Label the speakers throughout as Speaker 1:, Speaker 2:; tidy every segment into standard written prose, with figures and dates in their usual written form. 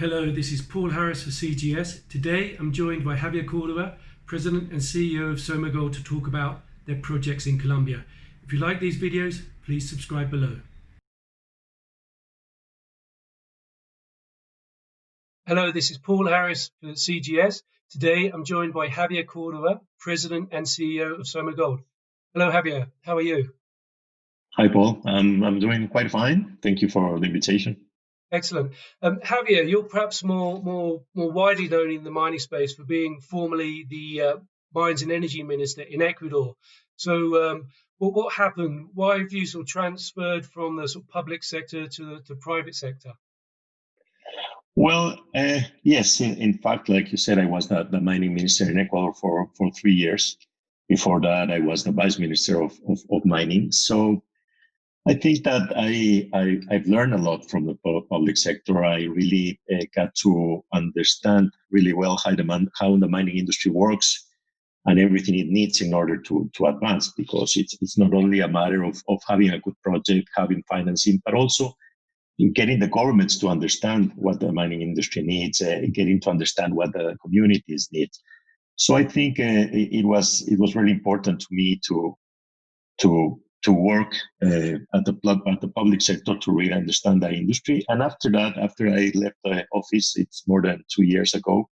Speaker 1: Hello, this is Paul Harris for CGS. Today I'm joined by Javier Cordoba, President and CEO of Soma Gold, to talk about their projects in Colombia. If you like these videos, please subscribe below. Hello, this is Paul Harris for CGS. Today I'm joined by Javier Cordoba, President and CEO of Soma Gold. Hello, Javier. How are you?
Speaker 2: Hi, Paul. I'm doing quite fine. Thank you for the invitation.
Speaker 1: Excellent. Javier, you're perhaps more widely known in the mining space for being formerly the Mines and Energy Minister in Ecuador. So what happened? Why have you sort of transferred from the sort of public sector to the private sector?
Speaker 2: Well, yes, in fact, like you said, I was the mining minister in Ecuador for 3 years. Before that, I was the vice minister of mining. So I think that I've learned a lot from the public sector. I really got to understand really well how the mining industry works and everything it needs in order to advance, because it's not only a matter of having a good project, having financing, but also in getting the governments to understand what the mining industry needs, getting to understand what the communities need. So I think it was really important to me to work at the public sector to really understand the industry. And after that, after I left the office, it's more than 2 years ago,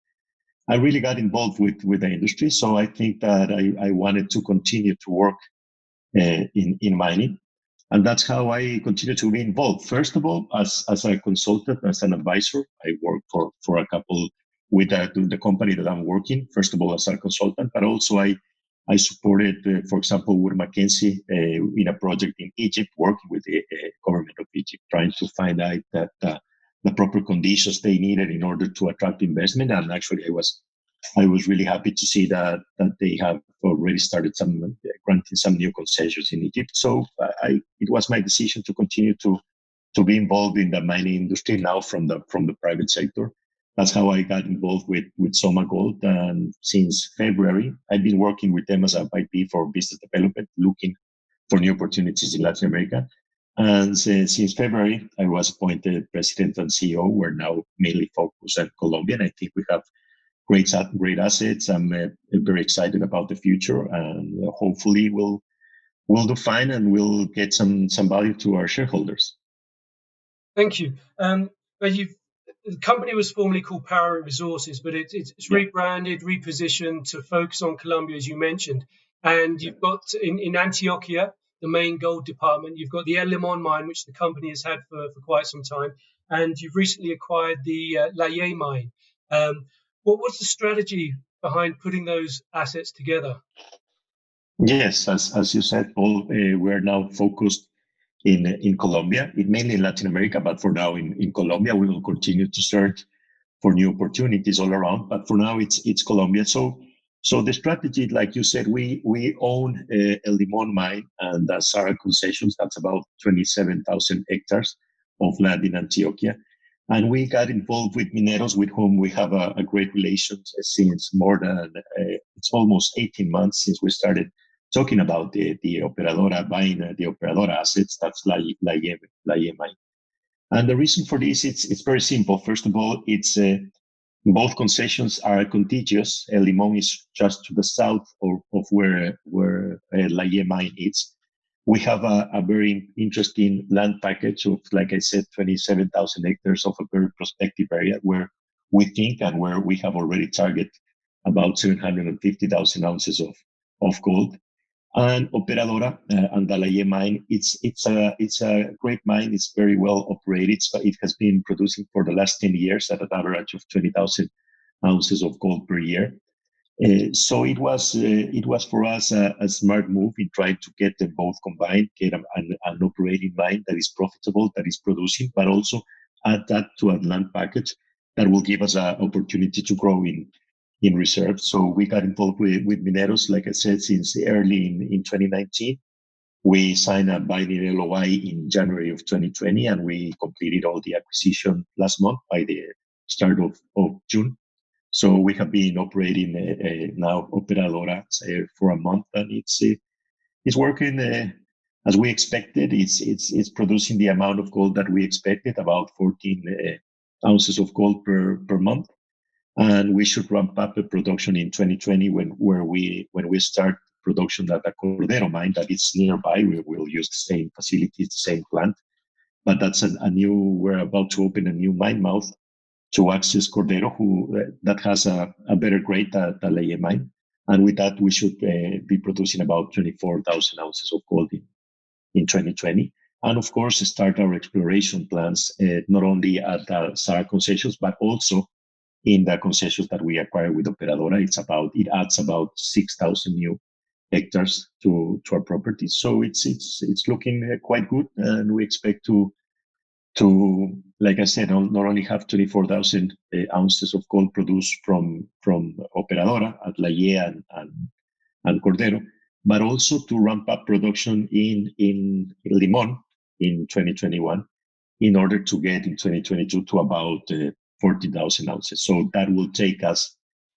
Speaker 2: I really got involved with the industry. So I think that I wanted to continue to work in mining. And that's how I continue to be involved. First of all, as a consultant, as an advisor, I work for a couple with the company that I'm working. First of all, as a consultant, but also I supported, for example, with McKinsey in a project in Egypt, working with the government of Egypt, trying to find out that the proper conditions they needed in order to attract investment. And actually, I was really happy to see that they have already started granting some new concessions in Egypt. So it was my decision to continue to be involved in the mining industry now from the private sector. That's how I got involved with Soma Gold. And since February, I've been working with them as a VP for business development, looking for new opportunities in Latin America. And since February, I was appointed president and CEO. We're now mainly focused on Colombia. And I think we have great assets. I'm very excited about the future, and hopefully we'll do fine and we'll get some value to our shareholders.
Speaker 1: Thank you. The company was formerly called Power Resources, but it's rebranded, repositioned to focus on Colombia, as you mentioned. And you've got in Antioquia, the main gold department, you've got the El Limon mine, which the company has had for quite some time. And you've recently acquired the Ye mine. What's the strategy behind putting those assets together?
Speaker 2: Yes, as you said, Paul, we're now focused in Colombia, mainly in Latin America, but for now in Colombia, we will continue to search for new opportunities all around. But for now, it's Colombia. So the strategy, like you said, we own El Limon mine and the Sara concessions. That's about 27,000 hectares of land in Antioquia. And we got involved with Mineros, with whom we have a great relations since more than, it's almost 18 months since we started talking about the Operadora, buying the Operadora assets. That's La Ye mine. And the reason for this, it's very simple. First of all, it's both concessions are contiguous. El Limon is just to the south of where La Ye mine is. We have a very interesting land package of, like I said, 27,000 hectares of a very prospective area where we think and where we have already targeted about 750,000 ounces of gold. And Operadora and the La Ye mine, it's a great mine. It's very well operated. It has been producing for the last 10 years at an average of 20,000 ounces of gold per year. So it was for us a smart move in trying to get them both combined, get an operating mine that is profitable, that is producing, but also add that to a land package that will give us an opportunity to grow in reserves. So we got involved with Mineros, like I said, since early in 2019. We signed a binding LOI in January of 2020, and we completed all the acquisition last month by the start of June. So we have been operating now Operadora for a month, and it's working as we expected. It's producing the amount of gold that we expected, about ounces of gold per month. And we should ramp up the production in 2020 when we start production at the Cordero mine that is nearby. We will use the same facilities, the same plant, but that's we're about to open a new mine mouth to access Cordero, that has a better grade than the Ye mine. And with that, we should be producing about 24,000 ounces of gold in 2020. And of course, start our exploration plans, not only at the SAR concessions, but also in the concessions that we acquire with Operadora. It adds about 6,000 new hectares to our property. So it's looking quite good, and we expect to like I said, not only have 24,000 ounces of gold produced from Operadora at Ye and Cordero, but also to ramp up production in Limon in 2021 in order to get in 2022 to about 40,000 ounces. So that will take us,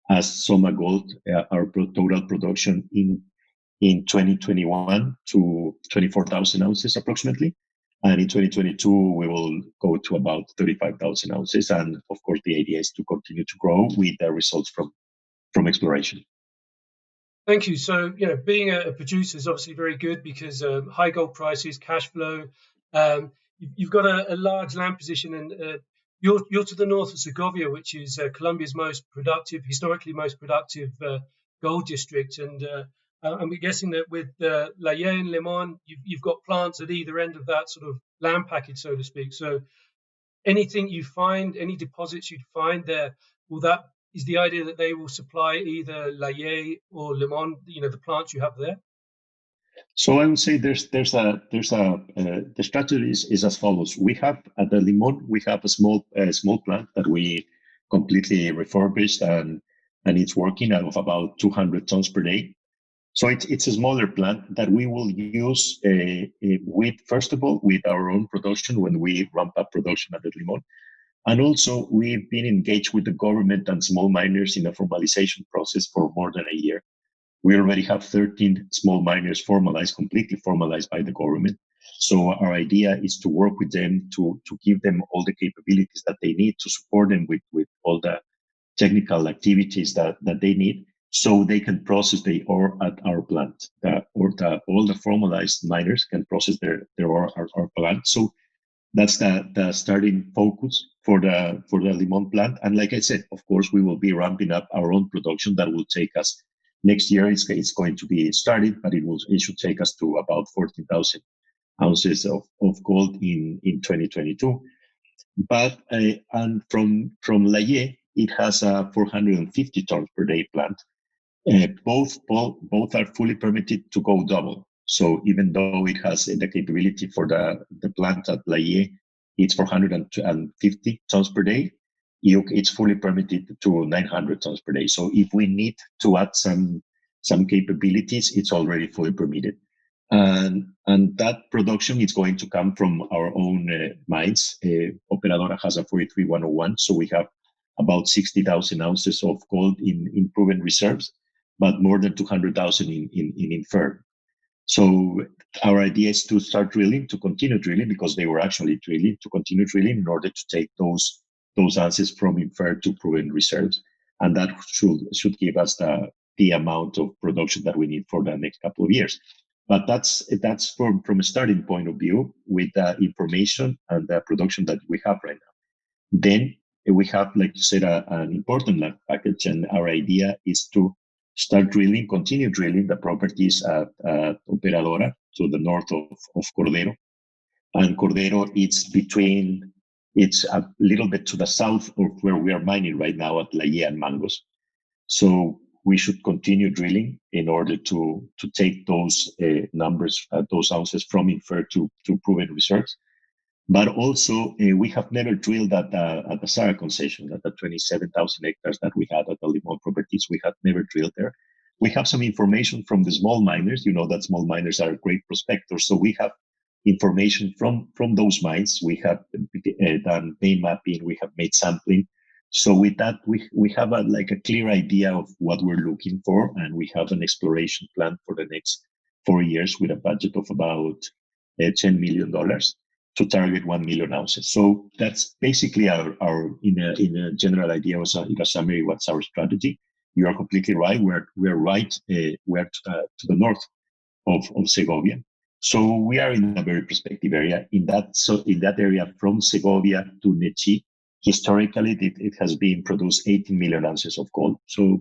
Speaker 2: as Soma Gold, our total production in 2021 to 24,000 ounces approximately. And in 2022, we will go to about 35,000 ounces. And of course, the idea is to continue to grow with the results from exploration.
Speaker 1: Thank you. So, being a producer is obviously very good because high gold prices, cash flow. You've got a large land position, and you're to the north of Segovia, which is Colombia's historically most productive gold district. And we're guessing that with Ye and El Limon, you've got plants at either end of that sort of land package, so to speak. So anything you find, any deposits you'd find there, is the idea that they will supply either Ye or Limon, the plants you have there?
Speaker 2: So I would say the strategy is as follows. We have at the Limon, we have a small plant that we completely refurbished, and it's working out of about 200 tons per day. So it's a smaller plant that we will use first of all, with our own production when we ramp up production at the Limon. And also, we've been engaged with the government and small miners in a formalization process for more than a year. We already have 13 small miners completely formalized by the government. So our idea is to work with them to give them all the capabilities that they need, to support them with all the technical activities that they need, so they can process the ore at our plant. All the formalized miners can process their ore at our plant. So that's the starting focus for the Limon plant. And like I said, of course, we will be ramping up our own production. That will take us next year. It's going to be started, but it should take us to about 14,000 ounces of gold in 2022. But and from Ye, it has a 450 tons per day plant. Both are fully permitted to go double. So even though it has the capability for the plant at Ye, it's 450 tons per day. It's fully permitted to 900 tons per day. So if we need to add some capabilities, it's already fully permitted. And that production is going to come from our own mines. Operadora has a 43101, so we have about 60,000 ounces of gold in proven reserves, but more than 200,000 in inferred. So our idea is to start drilling, to continue drilling, because they were actually drilling, to continue drilling in order to take those ounces from inferred to proven reserves. And that should give us the amount of production that we need for the next couple of years. But that's from a starting point of view with the information and the production that we have right now. Then we have, like you said, an important land package, and our idea is to start drilling, continue drilling the properties at Operadora to the north of Cordero. And Cordero, it's a little bit to the south of where we are mining right now at Ye and Mangos. So we should continue drilling in order to take those numbers, those ounces from inferred to proven reserves. But also, we have never drilled at the SAR concession, at the 27,000 hectares that we had at the Limon properties. We have never drilled there. We have some information from the small miners. You know that small miners are great prospectors. So we have information from those mines. We have done vein mapping. We have made sampling. So with that, we have a clear idea of what we're looking for. And we have an exploration plan for the next 4 years with a budget of about $10 million. to target 1 million ounces. So that's basically our in a general idea, in a summary, what's our strategy. You are completely right. We're right. We're to the north of Segovia. So we are in a very prospective area. In that area from Segovia to Nechi, historically it has been produced 18 million ounces of gold. So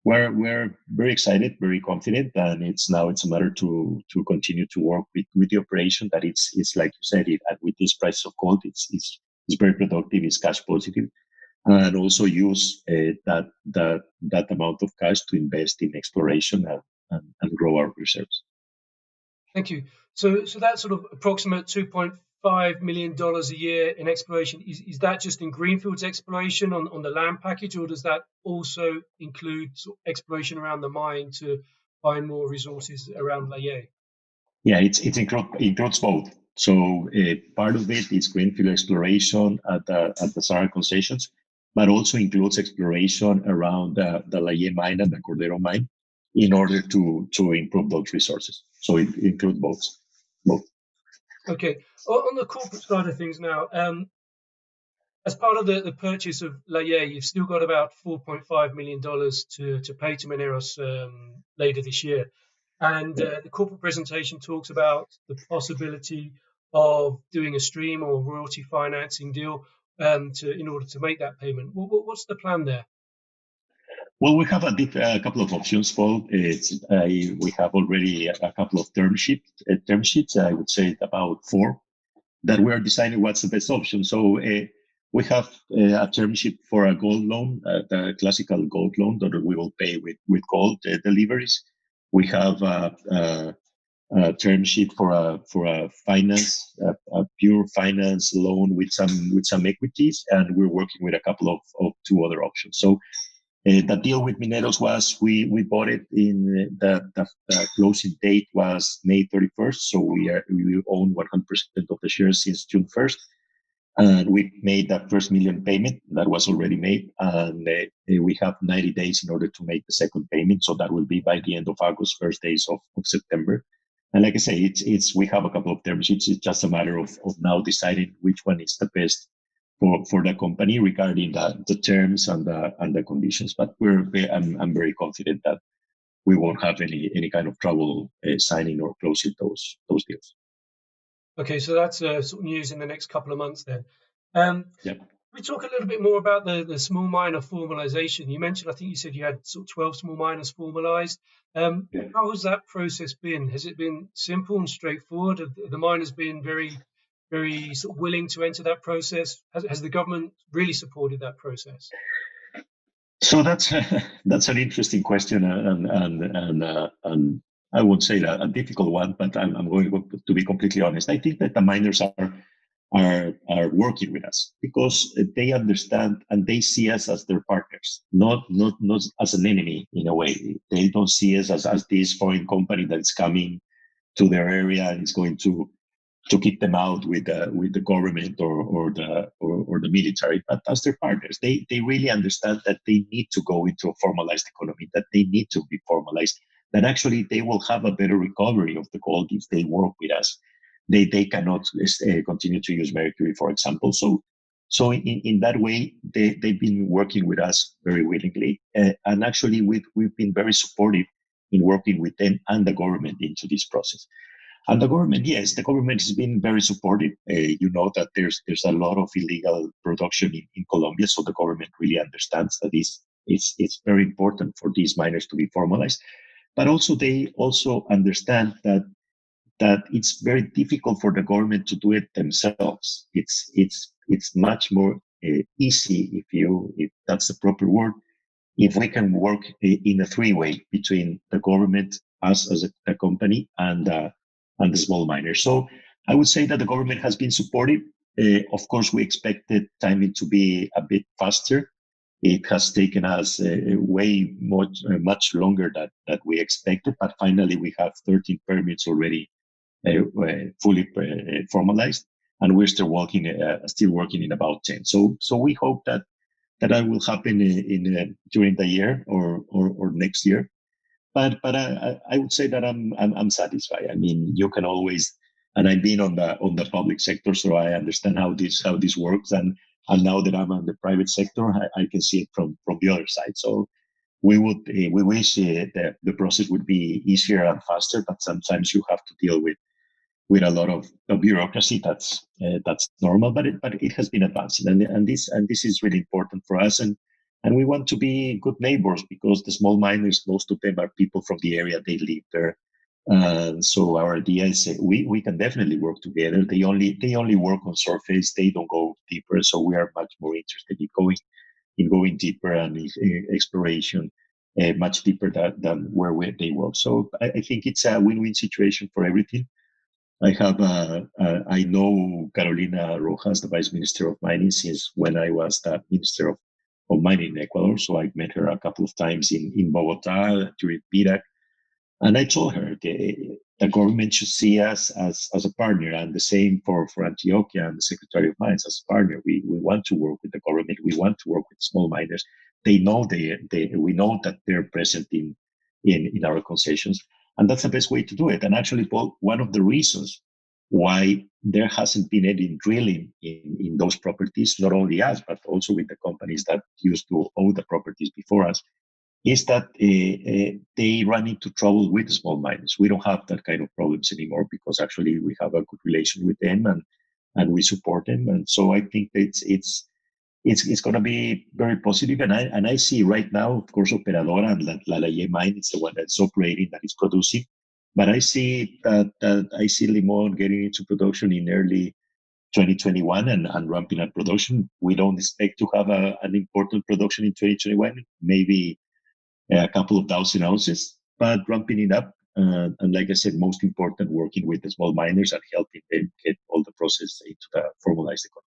Speaker 2: we're very excited, very confident, and it's a matter to continue to work with the operation. That it's like you said, and with this price of gold, it's very productive, it's cash positive, and also use that amount of cash to invest in exploration and grow our reserves.
Speaker 1: Thank you. So that sort of approximate $2.5 million a year in exploration, is that just in greenfields exploration on the land package, or does that also include sort of exploration around the mine to find more resources around Ye?
Speaker 2: Yeah, it includes both. So part of it is greenfield exploration at the Sara concessions, but also includes exploration around the Ye mine and the Cordero mine in order to improve those resources. So it includes both.
Speaker 1: Okay. On the corporate side of things now, as part of the purchase of Ye, you've still got about $4.5 million to pay to Mineros later this year. And the corporate presentation talks about the possibility of doing a stream or royalty financing deal in order to make that payment. What's the plan there?
Speaker 2: Well, we have a couple of options, Paul. We have already a couple of term sheets. I would say about 4 that we're deciding what's the best option. So we have a term sheet for a gold loan, the classical gold loan that we will pay with gold deliveries. We have a term sheet for a finance, a pure finance loan with some equities, and we're working with a couple of 2 other options. So the deal with Mineros was we bought it in the closing date was May 31st. So we own 100% of the shares since June 1st. And we made that first million payment that was already made. And we have 90 days in order to make the second payment. So that will be by the end of August, first days of September. And like I say, we have a couple of term sheets. It's just a matter of now deciding which one is the best for the company regarding the terms and the conditions. But I'm very confident that we won't have any kind of trouble signing or closing those deals.
Speaker 1: Okay, so that's sort of news in the next couple of months then.
Speaker 2: Yep.
Speaker 1: We talk a little bit more about the small miner formalization. You mentioned, I think you said you had sort of 12 small miners formalized. How has that process been? Has it been simple and straightforward? Have the miners been very, very sort of willing to enter that process? Has the government really supported that process?
Speaker 2: So that's an interesting question, and I won't say a difficult one, but I'm going to be completely honest. I think that the miners are working with us because they understand and they see us as their partners, not as an enemy in a way. They don't see us as this foreign company that's coming to their area and is going to kick them out with the government or the military, but as their partners. They really understand that they need to go into a formalized economy, that they need to be formalized, that actually they will have a better recovery of the gold if they work with us. They cannot continue to use mercury, for example. So in that way, they've been working with us very willingly, and actually we've been very supportive in working with them and the government into this process. And the government, yes, the government has been very supportive. You know that there's a lot of illegal production in Colombia, so the government really understands that it's very important for these miners to be formalized. But also they also understand that it's very difficult for the government to do it themselves. It's much more easy, if that's the proper word, if we can work in a 3-way between the government, us as a company, and the small miners. So I would say that the government has been supportive. Of course, we expected timing to be a bit faster. It has taken us much longer than we expected, but finally we have 13 permits already fully formalized, and we're still working in about 10. So we hope that will happen during the year or next year. But I would say that I'm satisfied. I mean, you can always and I've been on the public sector, so I understand how this works. And now that I'm on the private sector, I can see it from the other side. So we wish the process would be easier and faster, but sometimes you have to deal with a lot of bureaucracy. That's normal, but it has been advancing, and this is really important for us, and we want to be good neighbors because the small miners, most of them are people from the area, they live there. So our idea is we can definitely work together. They only work on surface, they don't go deeper. So we are much more interested in going deeper and in exploration, much deeper than they work. So I think it's a win-win situation for everything. I know Carolina Rojas, the Vice Minister of Mining, since when I was the Minister of Mining in Ecuador. So I met her a couple of times in Bogota during PIRAC. And I told her the government should see us as a partner, and the same for Antioquia and the Secretary of Mines as a partner. We want to work with the government. We want to work with small miners. They know we know that they're present in our concessions, and that's the best way to do it. And actually, Paul, one of the reasons why there hasn't been any drilling in those properties, not only us, but also with the companies that used to own the properties before us, is that they run into trouble with the small miners. We don't have that kind of problems anymore because actually we have a good relation with them, and we support them. And so I think it's going to be very positive. And I see right now, of course, Operadora and La Ye mine is the one that's operating, that is producing. But I see I see Limon getting into production in early 2021 and ramping up production. We don't expect to have an important production in 2021, maybe a couple of thousand ounces, but ramping it up. And like I said, most important, working with the small miners and helping them get all the process into the formalized economy.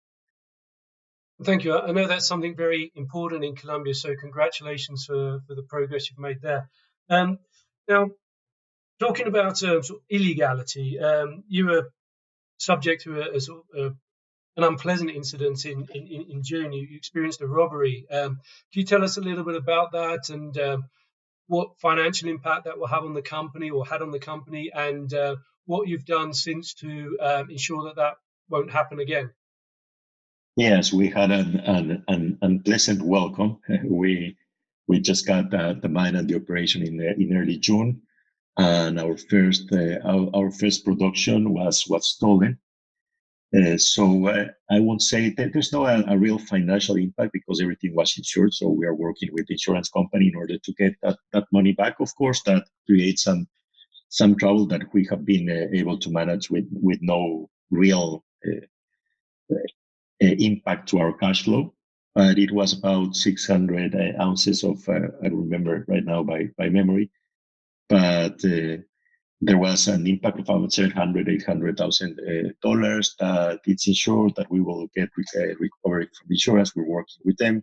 Speaker 1: Thank you. I know that's something very important in Colombia, so congratulations for the progress you've made there. Now, talking about sort of illegality, you were subject to an unpleasant incident in June. You experienced a robbery. Can you tell us a little bit about that and what financial impact that will have on the company or had on the company, and what you've done since to ensure that won't happen again?
Speaker 2: Yes, we had an unpleasant welcome. We just got the mine and the operation in early June, and our first production was stolen. So I won't say that there's no a real financial impact because everything was insured. So we are working with the insurance company in order to get that money back. Of course, that creates some trouble that we have been able to manage with no real impact to our cash flow. But it was about 600 ounces of I don't remember right now by memory, but there was an impact of about $800,000 that it's insured, that we will get recovery from the insurance. We're working with them.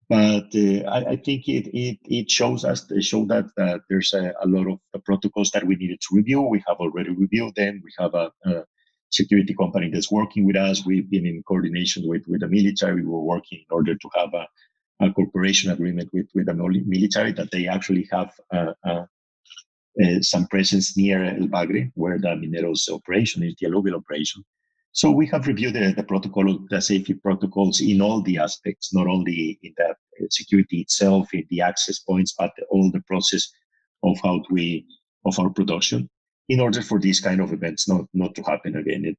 Speaker 2: But I think it shows that there's a lot of the protocols that we needed to review. We have already reviewed them. We have a security company that's working with us. We've been in coordination with the military. We're working in order to have a cooperation agreement with the military, that they actually have some presence near El Bagre, where the Mineros operation is, the alluvial operation. So we have reviewed the protocol, the safety protocols in all the aspects, not only in the security itself, in the access points, but all the process of our production, in order for these kind of events not to happen again. It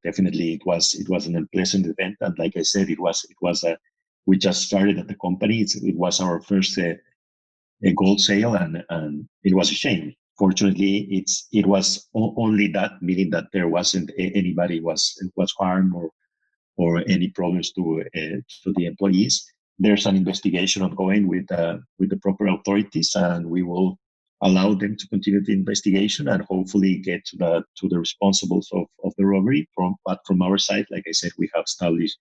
Speaker 2: was an unpleasant event, and like I said, we just started at the company. It was our first a gold sale, and it was a shame. Fortunately, it was only that, meaning that there wasn't anybody was harmed or any problems to the employees. There's an investigation ongoing with the proper authorities, and we will allow them to continue the investigation and hopefully get to the responsibles of the robbery. But from our side, like I said, we have established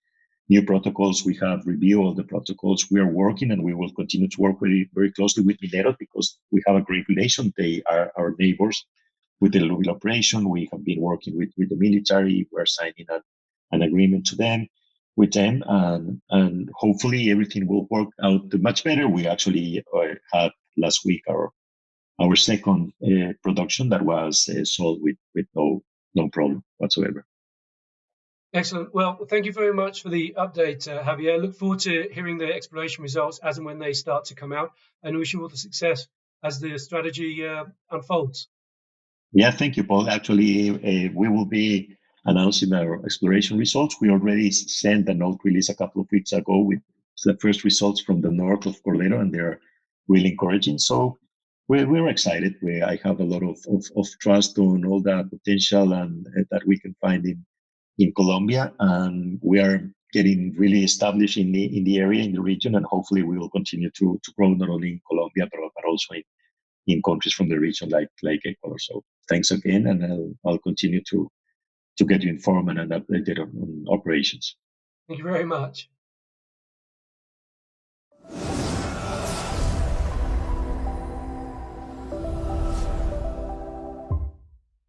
Speaker 2: new protocols. We have reviewed all the protocols. We are working, and we will continue to work very, very closely with Mineros because we have a great relation. They are our neighbors with the alluvial operation. We have been working with the military. We're signing an agreement with them, and hopefully everything will work out much better. We actually had last week our second production that was sold with no problem whatsoever.
Speaker 1: Excellent. Well, thank you very much for the update, Javier. Look forward to hearing the exploration results as and when they start to come out, and wish you all the success as the strategy unfolds.
Speaker 2: Yeah, thank you, Paul. Actually, we will be announcing our exploration results. We already sent a note release a couple of weeks ago with the first results from the north of Cordero, and they're really encouraging. So we're excited. I have a lot of trust on all the potential and that we can find in Colombia, and we are getting really established in the area, in the region, and hopefully we will continue to grow not only in Colombia but also in countries from the region like Ecuador. So thanks again, and I'll continue to get you informed and updated on operations.
Speaker 1: Thank you very much.